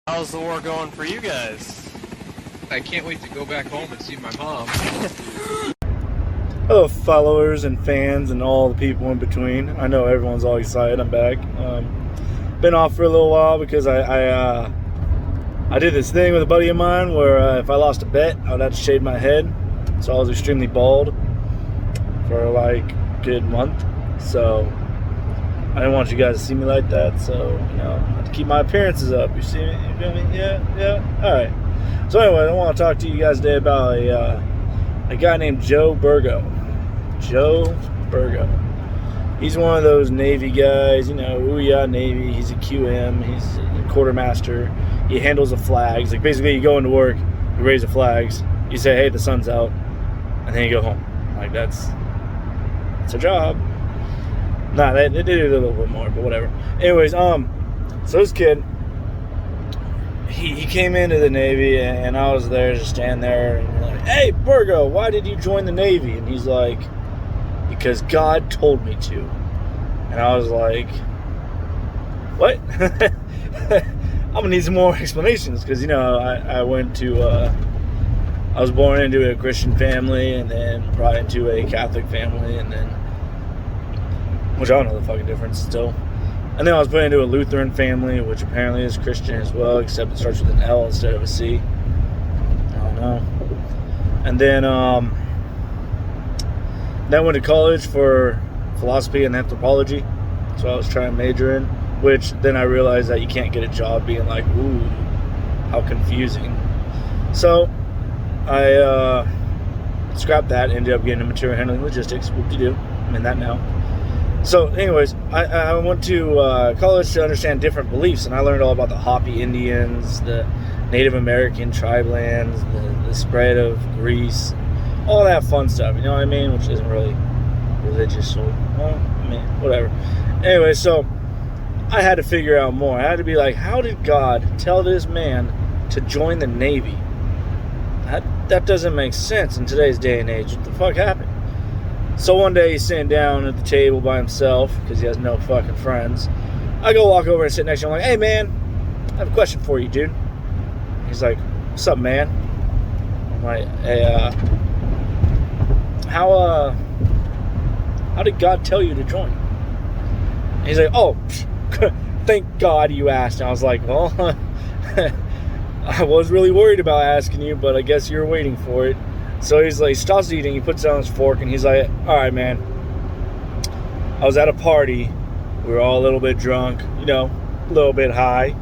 How's the war going for you guys? I can't wait to go back home and see my mom. Hello, followers and fans and all the people in between. I know everyone's all excited. I'm back. Been off for a little while because I did this thing with a buddy of mine where if I lost a bet, I would have to shave my head. So I was extremely bald for like a good month. So I didn't want you guys to see me like that. So, I have to keep my appearances up. You see me? You feel me? Yeah. All right. So anyway, I want to talk to you guys today about a guy named Joe Burgo. Joe Burgo. He's one of those Navy guys, ooh-yeah, Navy. He's a QM. He's a quartermaster. He handles the flags. Like, basically, you go into work, you raise the flags, you say, hey, the sun's out, and then you go home. Like, that's a job. Nah, they did it a little bit more, but whatever. Anyways, so this kid, he came into the Navy, and I was there, just standing there, and we're like, hey, Burgo, why did you join the Navy? And he's like, because God told me to. And I was like, what? I'm gonna need some more explanations, because, I went to, I was born into a Christian family, and then brought into a Catholic family, and then, which I don't know the fucking difference still. And then I was put into a Lutheran family, which apparently is Christian as well, except it starts with an L instead of a C. I don't know. And then I went to college for philosophy and anthropology. So I was trying to major in, which then I realized that you can't get a job being like, ooh, how confusing. So I scrapped that, ended up getting into material handling logistics. Whoop-de-doo. I'm in that now. So anyways, I went to college to understand different beliefs, and I learned all about the Hopi Indians, the Native American tribe lands, the spread of Greece, all that fun stuff, you know what I mean? Which isn't really religious, or, well, I mean, whatever. Anyway, so I had to figure out more. I had to be like, how did God tell this man to join the Navy? That doesn't make sense in today's day and age. What the fuck happened? So one day he's sitting down at the table by himself because he has no fucking friends. I go walk over and sit next to him. I'm like, hey man, I have a question for you, dude. He's like, what's up, man? I'm like, hey, how did God tell you to join? And he's like, oh, thank God you asked. And I was like, well, I was really worried about asking you, but I guess you're waiting for it. So he's like, stops eating, he puts down his fork, and he's like, all right, man, I was at a party, we were all a little bit drunk, a little bit high,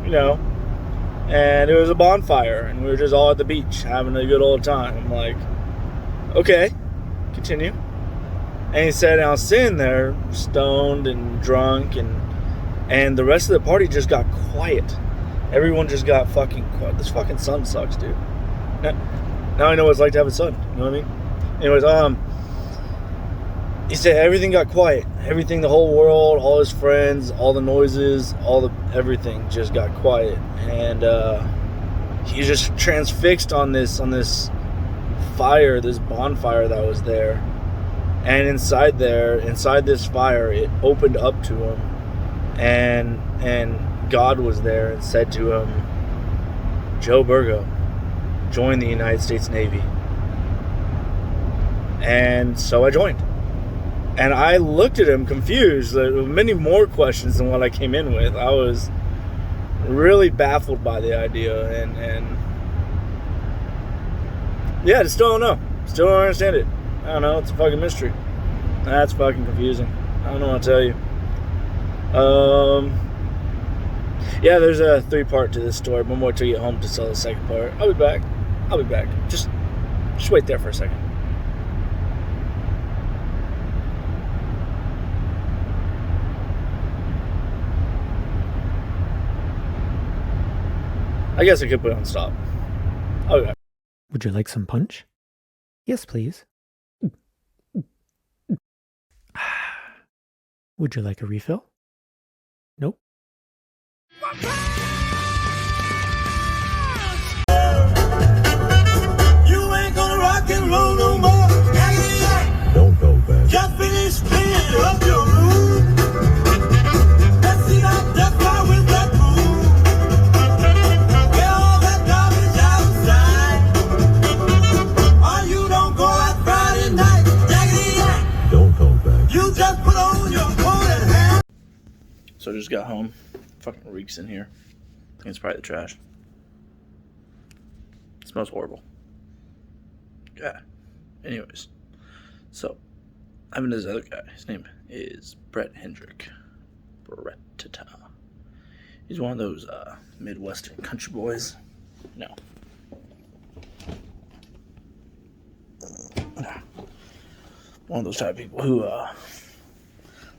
and it was a bonfire, and we were just all at the beach having a good old time. I'm like, okay, continue. And he said, and I was sitting there stoned and drunk, and the rest of the party just got quiet. Everyone just got fucking quiet. This fucking sun sucks, dude. Now I know what it's like to have a son. You know what I mean? Anyways, he said everything got quiet. Everything, the whole world, all his friends, all the noises, everything just got quiet. And he was just transfixed on this fire, this bonfire that was there. And inside this fire, it opened up to him, and God was there and said to him, Joe Burgo, join the United States Navy. And so I joined. And I looked at him confused. There were many more questions than what I came in with. I was really baffled by the idea, and yeah, I still don't know. Still don't understand it. I don't know, it's a fucking mystery. That's fucking confusing. I don't know what to tell you. Yeah, there's a 3-part to this story, but more till you get home to tell the second part. I'll be back. Just wait there for a second. I guess I could put it on stop. I'll be back. Would you like some punch? Yes, please. Would you like a refill? Nope. You ain't gonna rock and roll no more. Don't go back. Just finish cleaning up your room. Let's see how death fly with that move. home. Fucking reeks in here. I think it's probably the trash. It smells horrible. Yeah. Anyways, so I'm this other guy. His name is Brett Hendrick. Brett-ta-ta. He's one of those Midwestern country boys. No. One of those type of people who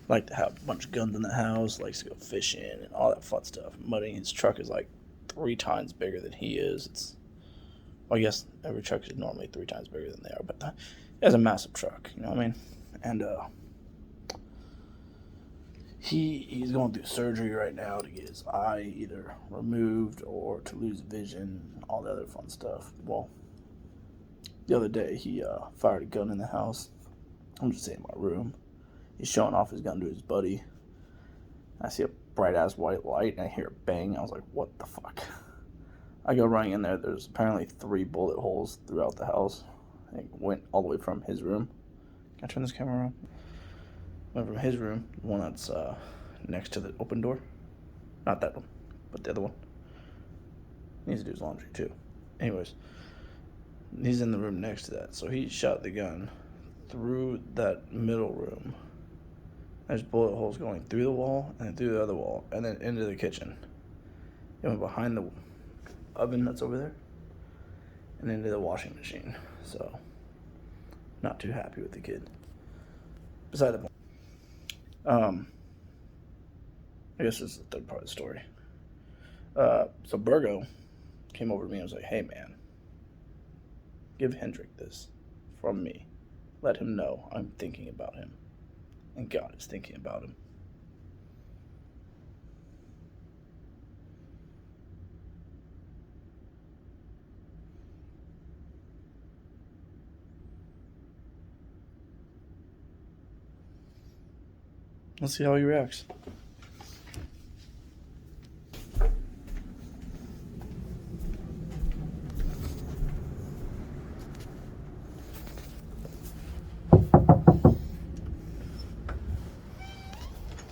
like to have a bunch of guns in the house, likes to go fishing and all that fun stuff. Muddy, his truck is like 3 times bigger than he is. Well, I guess every truck is normally 3 times bigger than they are, but he has a massive truck, you know what I mean? And he's going through surgery right now to get his eye either removed or to lose vision, all the other fun stuff. Well, the other day he fired a gun in the house. I'm just saying, my room. He's showing off his gun to his buddy. I see a bright ass white light and I hear a bang. I was like, what the fuck? I go running in there. There's apparently 3 bullet holes throughout the house. It went all the way from his room. Can I turn this camera around? Went from his room, the one that's next to the open door. Not that one, but the other one. He needs to do his laundry too. Anyways, he's in the room next to that. So he shot the gun through that middle room. There's bullet holes going through the wall and through the other wall and then into the kitchen. It went behind the oven that's over there and into the washing machine. So, not too happy with the kid. Beside the point. I guess this is the third part of the story. So Burgo came over to me and was like, hey man, give Hendrick this from me. Let him know I'm thinking about him. And God is thinking about him. Let's see how he reacts.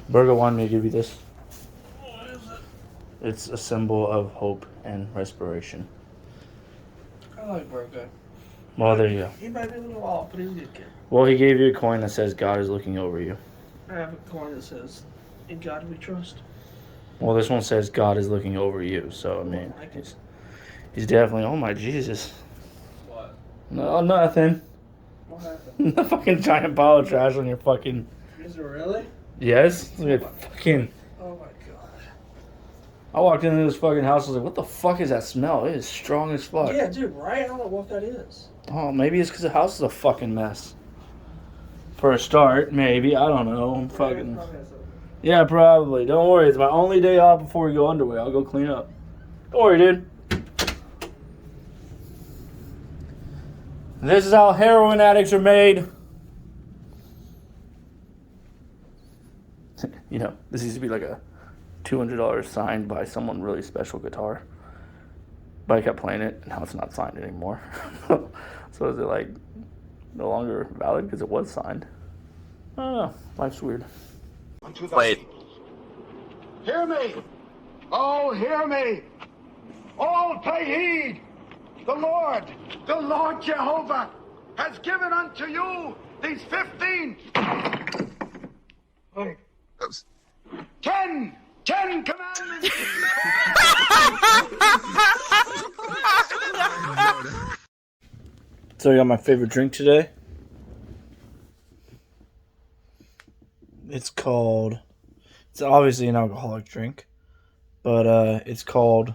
Burger wanted me to give you this. What is it? It's a symbol of hope and respiration. I like Burger. Well, there you go. He might be a little off, but he's a good kid. Well, he gave you a coin that says God is looking over you. I have a coin that says, in God we trust. Well, this one says God is looking over you. So, I mean, he's definitely, oh my Jesus. What? No, nothing. What happened? The fucking giant pile of trash on your fucking... Is it really? Yes? Look at fucking... Oh my God. I walked into this fucking house, I was like, what the fuck is that smell? It is strong as fuck. Yeah, dude, right? I don't know what that is. Oh, maybe it's because the house is a fucking mess. For a start, maybe. I don't know. I'm fucking... Yeah, probably. Don't worry. It's my only day off before we go underway. I'll go clean up. Don't worry, dude. This is how heroin addicts are made. You know, this used to be like a $200 signed by someone really special guitar. But I kept playing it, and now it's not signed anymore. So is it like no longer valid because it was signed? I don't know. Life's weird. Wait. Hear me! Oh, hear me! All pay heed! The Lord Jehovah, has given unto you these 15... Wait. 10 commandments! So I got my favorite drink today. It's obviously an alcoholic drink, but it's called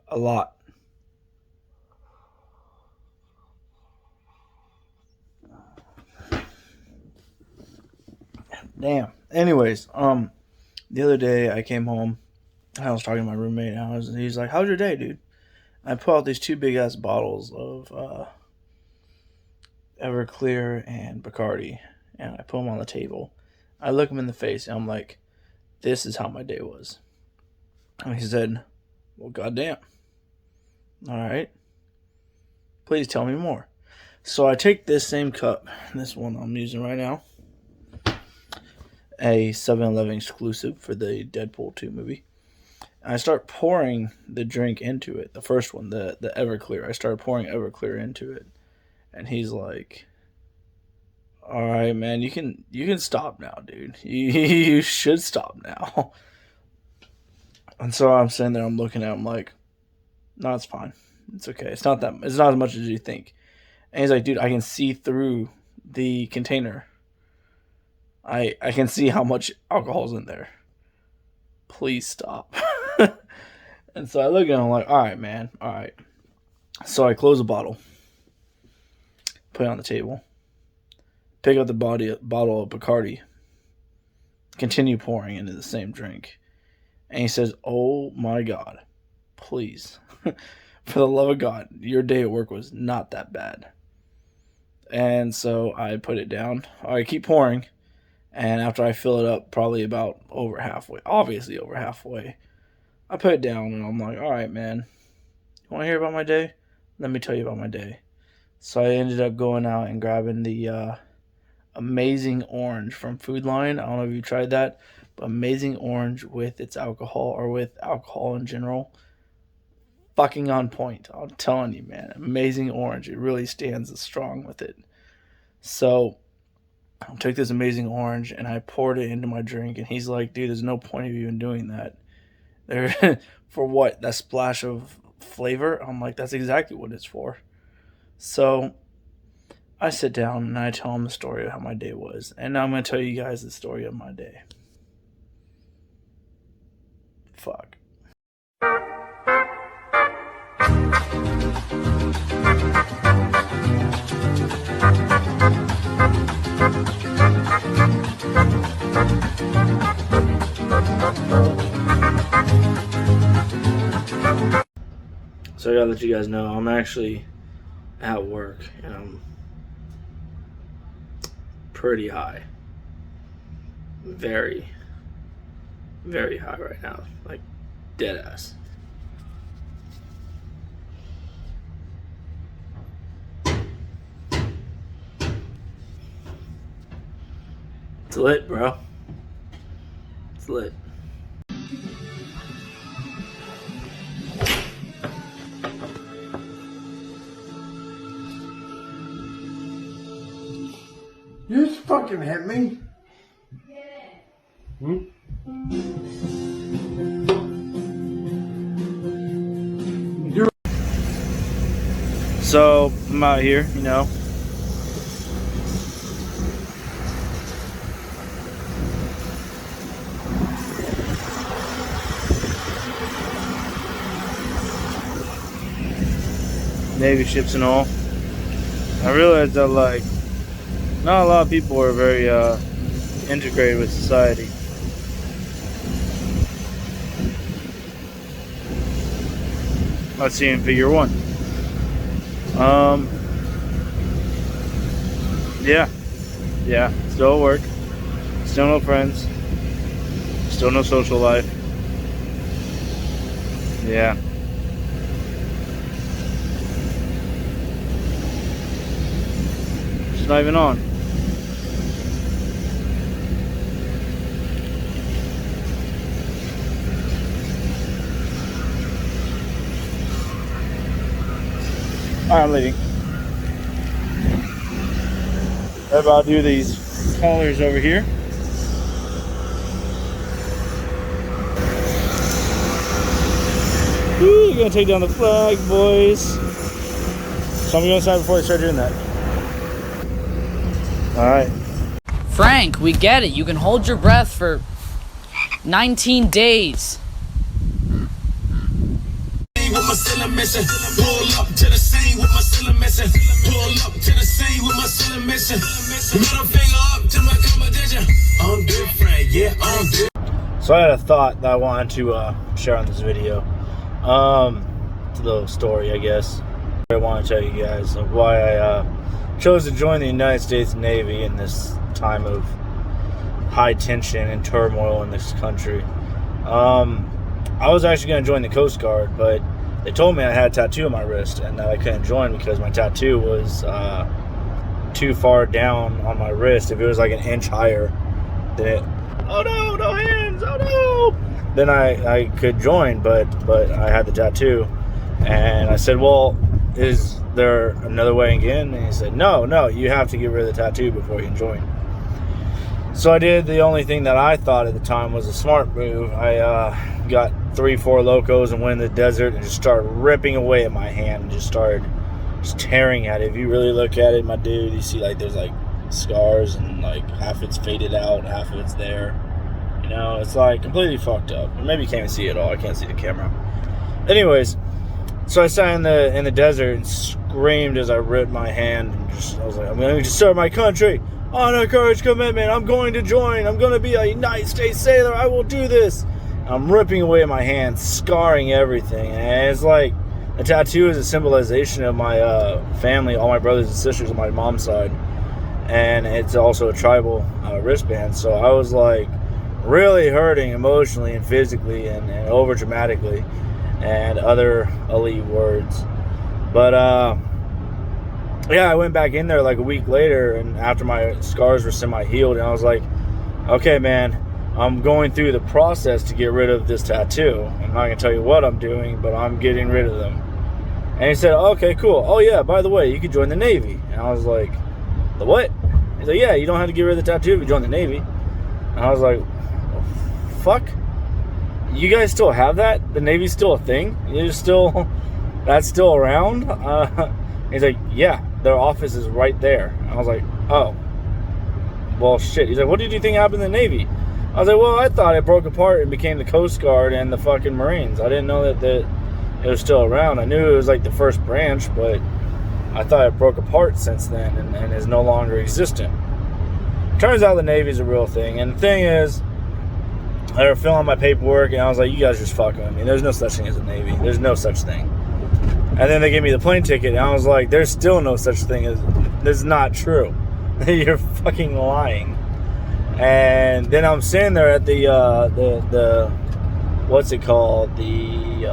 a lot. Damn. Anyways, the other day I came home and I was talking to my roommate and he's like, how's your day, dude? I pull out these 2 big ass bottles of Everclear and Bacardi, and I put them on the table. I look him in the face and I'm like, this is how my day was. And he said, well, goddamn. All right. Please tell me more. So I take this same cup, this one I'm using right now, a 7-Eleven exclusive for the Deadpool 2 movie. And I start pouring the drink into it. The first one, the Everclear. I started pouring Everclear into it. And he's like, all right, man, you can stop now, dude. You should stop now. And so I'm sitting there, I'm looking at him like, no, it's fine. It's okay. It's not as much as you think. And he's like, dude, I can see through the container. I can see how much alcohol's in there. Please stop. And so I look at him like, all right, man, all right. So I close the bottle, put it on the table, pick up the bottle of Bacardi, continue pouring into the same drink. And he says, oh my God, please, for the love of God, your day at work was not that bad. And so I put it down. I keep pouring. And after I fill it up, probably about over halfway, obviously over halfway, I put it down and I'm like, all right, man, you want to hear about my day? Let me tell you about my day. So I ended up going out and grabbing the Amazing Orange from Food Lion. I don't know if you tried that, but Amazing Orange with its alcohol, or with alcohol in general, fucking on point. I'm telling you, man, Amazing Orange. It really stands strong with it. So I took this Amazing Orange and I poured it into my drink, and he's like, dude, there's no point of you in doing that. There, for what? That splash of flavor? I'm like, that's exactly what it's for. So I sit down and I tell him the story of how my day was. And now I'm going to tell you guys the story of my day. Fuck. So I gotta let you guys know, I'm actually at work and I'm pretty high. Very, very high right now. Like, dead ass. It's lit, bro. It's lit. You just fucking hit me. So I'm out here, you know. Navy ships and all. I realized that, like, not a lot of people are very integrated with society. Let's see in figure 1. Yeah, still at work, still no friends, still no social life. Yeah. It's not even on. Alright, I'm leaving. I'll do these collars over here. Woo, you're gonna take down the flag, boys. So I'm gonna sign before I start doing that. Alright. Frank, we get it. You can hold your breath for 19 days. With my ceiling missing, pull up to the scene with my ceiling missing, pull up to the scene with my ceiling missing, middle finger up to my competition. I'm different, yeah, I'm different. So I had a thought that I wanted to share on this video. It's a little story, I guess. I want to tell you guys of why I chose to join the United States Navy in this time of high tension and turmoil in this country. I was actually going to join the Coast Guard, but they told me I had a tattoo on my wrist and that I couldn't join because my tattoo was too far down on my wrist. If it was like an inch higher, then oh no, no hands, oh no. Then I could join, but I had the tattoo. And I said, well, is there another way again? And he said, no, you have to get rid of the tattoo before you can join. So I did the only thing that I thought at the time was a smart move. I got 3-4 locos and went in the desert and just started ripping away at my hand and just started just tearing at it. If you really look at it, my dude, you see like there's like scars and like half it's faded out, half of it's there. You know, it's like completely fucked up. Or maybe you can't even see it all. I can't see the camera. Anyways, so I sat in the desert and screamed as I ripped my hand. And I was like, I'm going to serve my country. Honor, courage, commitment. I'm going to join. I'm going to be a United States sailor. I will do this. I'm ripping away at my hand, scarring everything. And it's like a tattoo is a symbolization of my family, all my brothers and sisters on my mom's side. And it's also a tribal wristband. So I was like really hurting emotionally and physically and over dramatically and other elite words. But yeah, I went back in there like a week later, and after my scars were semi-healed, and I was like, okay, man, I'm going through the process to get rid of this tattoo. I'm not going to tell you what I'm doing, but I'm getting rid of them. And he said, okay, cool. Oh, yeah, by the way, you could join the Navy. And I was like, the what? He's like, yeah, you don't have to get rid of the tattoo if you join the Navy. And I was like, well, fuck? You guys still have that? The Navy's still a thing? That's still around? He's like, yeah, their office is right there. I was like, oh, well, shit. He's like, what did you think happened in the Navy? I was like, well, I thought it broke apart and became the Coast Guard and the fucking Marines. I didn't know that it was still around. I knew it was like the first branch, but I thought it broke apart since then and is no longer existent. Turns out the Navy's a real thing. And the thing is, they were filling my paperwork, and I was like, you guys are just fucking with me. There's no such thing as a Navy. There's no such thing. And then they gave me the plane ticket, and I was like, there's still no such thing as... This is not true. You're fucking lying. And then I'm sitting there at the what's it called? The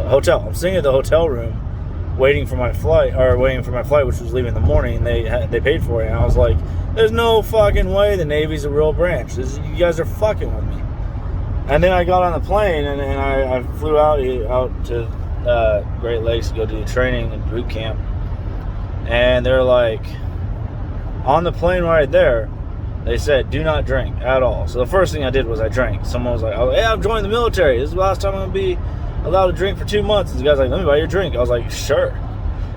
hotel. I'm sitting at the hotel room waiting for my flight, which was leaving in the morning, and they paid for it. And I was like, there's no fucking way the Navy's a real branch. You guys are fucking with me. And then I got on the plane, and I flew out to Great Lakes to go do training and boot camp. And they're like, on the plane right there, they said, do not drink at all. So the first thing I did was I drank. Someone was like, oh, hey, I've joined the military. This is the last time I'm going to be allowed to drink for 2 months. And the guy's like, let me buy your drink. I was like, sure.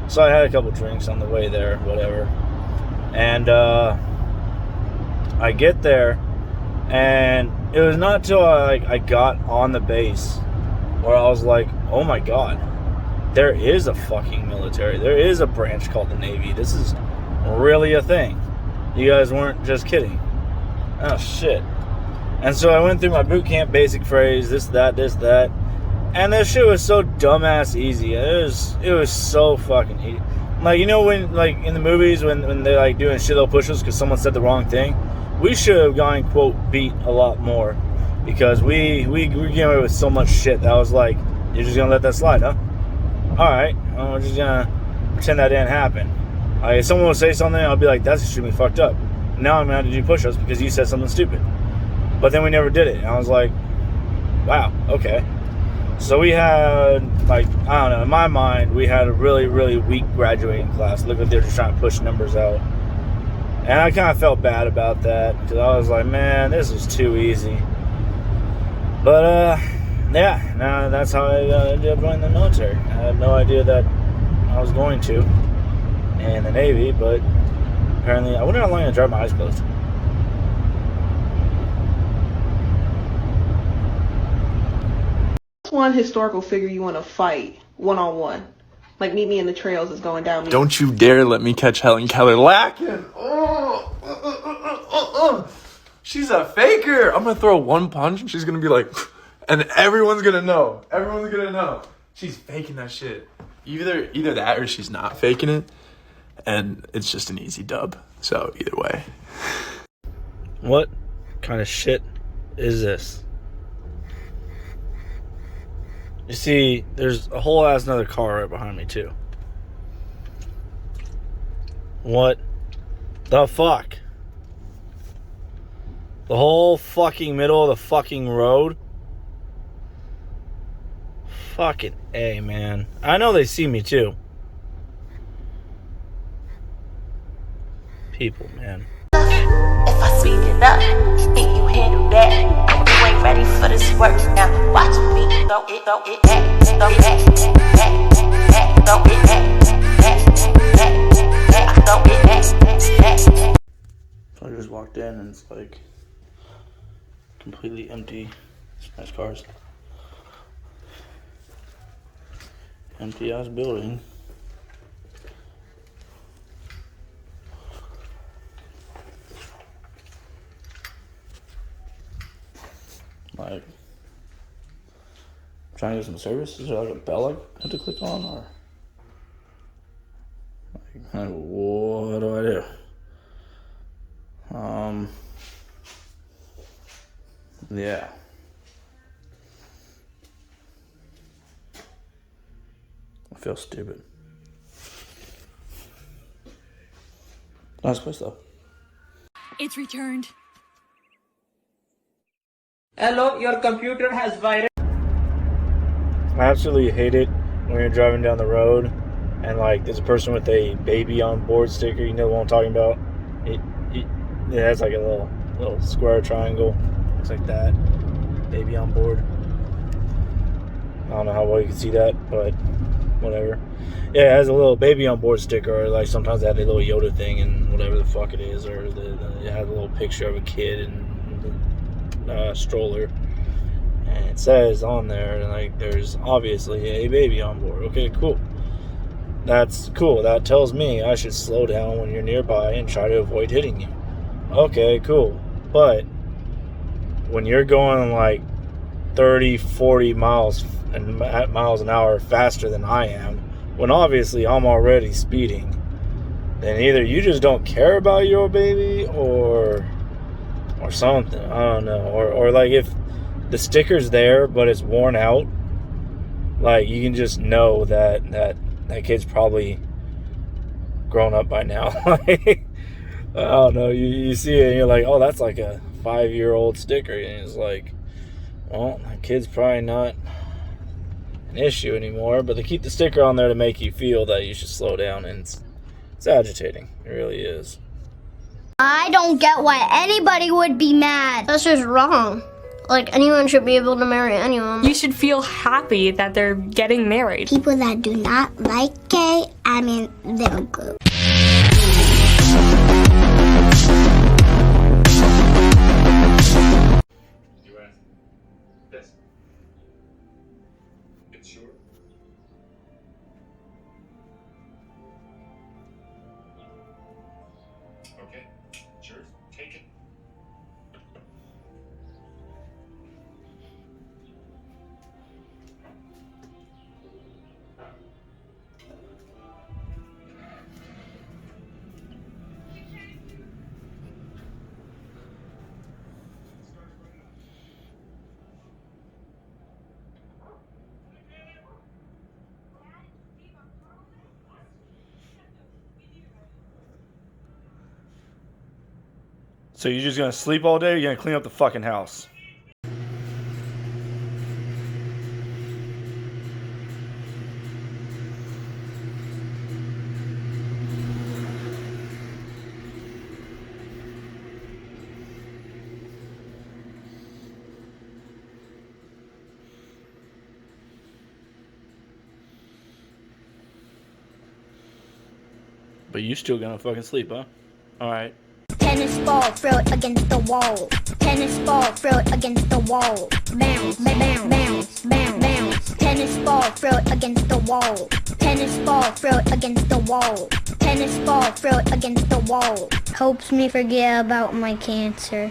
So I had a couple drinks on the way there, whatever. And I get there, and it was not until I got on the base where I was like, oh my god, there is a fucking military. There is a branch called the Navy. This is really a thing. You guys weren't just kidding. Oh shit. And so I went through my boot camp basic phrase, this, that, and this shit was so dumbass easy. It was so fucking easy. Like, you know when, like, in the movies when they're like doing shit-load push-ups because someone said the wrong thing? We should have gotten, quote, beat a lot more, because we getting away with so much shit that I was like, you're just gonna let that slide, huh? Alright, well, we're just gonna pretend that didn't happen. If someone would say something, I'll be like, that's extremely fucked up. Now I'm gonna have to do push-ups because you said something stupid. But then we never did it, and I was like, wow, okay. So we had, like, I don't know, in my mind, we had a really, really weak graduating class. Looked like they were just trying to push numbers out. And I kind of felt bad about that, because I was like, man, this is too easy. But, yeah, now that's how I ended up joining the military. I had no idea that I was going to in the Navy, but apparently, I wonder how long I drive my eyes closed. One historical figure you want to fight one-on-one? Like, meet me in the trails is going down. Don't you dare let me catch Helen Keller lacking. She's a faker. I'm going to throw one punch and she's going to be like, and everyone's going to know. Everyone's going to know. She's faking that shit. Either that or she's not faking it. And it's just an easy dub. So either way. What kind of shit is this? You see, there's a whole ass another car right behind me too. What the fuck? The whole fucking middle of the fucking road. Fucking A, man. I know they see me too. People, man. If I speed it up, think you handle that? You ain't ready for this work now. Watch me throw it back, throw it back, throw it back. So I just walked in and it's like completely empty. Nice cars. Empty ass building. Like, trying to get some service? Is there like a bell I have to click on, or like what do I do? Yeah. I feel stupid. Nice place though. It's returned. Hello, your computer has virus. I absolutely hate it when you're driving down the road and like there's a person with a baby on board sticker. You know what I'm talking about? It has like a little square triangle. Looks like that. Baby on board. I don't know how well you can see that, but whatever. Yeah, it has a little baby on board sticker, or like sometimes they have a little Yoda thing and whatever the fuck it is, or it has a little picture of a kid and stroller, and it says on there like there's obviously a baby on board. Okay, cool. That's cool. That tells me I should slow down when you're nearby and try to avoid hitting you. Okay, cool. But when you're going like 30-40 miles an hour faster than I am, when obviously I'm already speeding, then either you just don't care about your baby or something. I don't know. Or like if the sticker's there but it's worn out, like you can just know that kid's probably grown up by now. Like, I don't know. You see it and you're like, oh, that's like a 5-year-old sticker, and it's like, well, that kid's probably not an issue anymore. But they keep the sticker on there to make you feel that you should slow down, and it's agitating. It really is. I don't get why anybody would be mad. That's just wrong. Like, anyone should be able to marry anyone. You should feel happy that they're getting married. People that do not like gay, they're good. Okay, sure, take it. So you're just gonna sleep all day, or you're gonna clean up the fucking house? But you still gonna fucking sleep, huh? Alright. Tennis ball, throw it against the wall. Tennis ball, throw it against the wall. Bounce, bounce, bounce, bounce, bounce. Tennis ball, throw it against the wall. Tennis ball, throw it against the wall. Tennis ball, throw it against the wall. Helps me forget about my cancer.